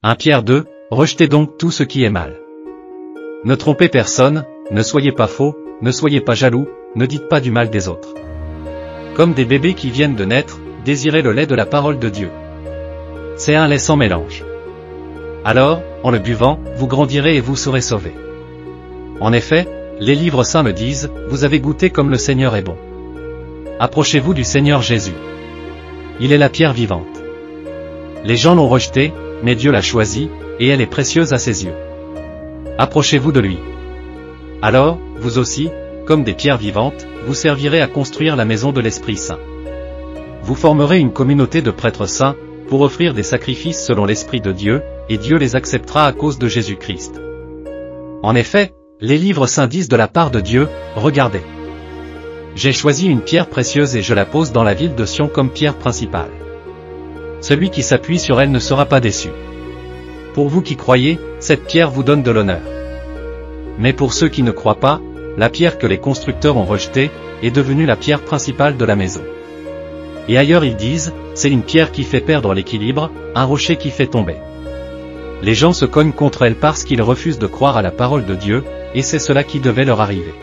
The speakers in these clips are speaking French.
1 Pierre 2, rejetez donc tout ce qui est mal. Ne trompez personne, ne soyez pas faux, ne soyez pas jaloux, ne dites pas du mal des autres. Comme des bébés qui viennent de naître, désirez le lait de la parole de Dieu. C'est un lait sans mélange. Alors, en le buvant, vous grandirez et vous serez sauvés. En effet, les livres saints me disent, vous avez goûté comme le Seigneur est bon. Approchez-vous du Seigneur Jésus. Il est la pierre vivante. Les gens l'ont rejetée, mais Dieu l'a choisie, et elle est précieuse à ses yeux. Approchez-vous de lui. Alors, vous aussi, comme des pierres vivantes, vous servirez à construire la maison de l'Esprit Saint. Vous formerez une communauté de prêtres saints, pour offrir des sacrifices selon l'Esprit de Dieu, et Dieu les acceptera à cause de Jésus-Christ. En effet, les livres saints disent de la part de Dieu, regardez. J'ai choisi une pierre précieuse et je la pose dans la ville de Sion comme pierre principale. Celui qui s'appuie sur elle ne sera pas déçu. Pour vous qui croyez, cette pierre vous donne de l'honneur. Mais pour ceux qui ne croient pas, la pierre que les constructeurs ont rejetée, est devenue la pierre principale de la maison. Et ailleurs ils disent, c'est une pierre qui fait perdre l'équilibre, un rocher qui fait tomber. Les gens se cognent contre elle parce qu'ils refusent de croire à la parole de Dieu, et c'est cela qui devait leur arriver.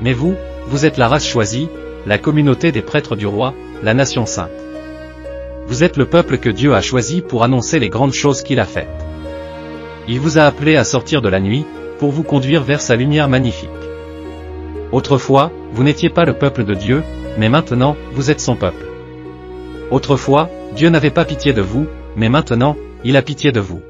Mais vous, vous êtes la race choisie, la communauté des prêtres du roi, la nation sainte. Vous êtes le peuple que Dieu a choisi pour annoncer les grandes choses qu'il a faites. Il vous a appelé à sortir de la nuit, pour vous conduire vers sa lumière magnifique. Autrefois, vous n'étiez pas le peuple de Dieu, mais maintenant, vous êtes son peuple. Autrefois, Dieu n'avait pas pitié de vous, mais maintenant, il a pitié de vous.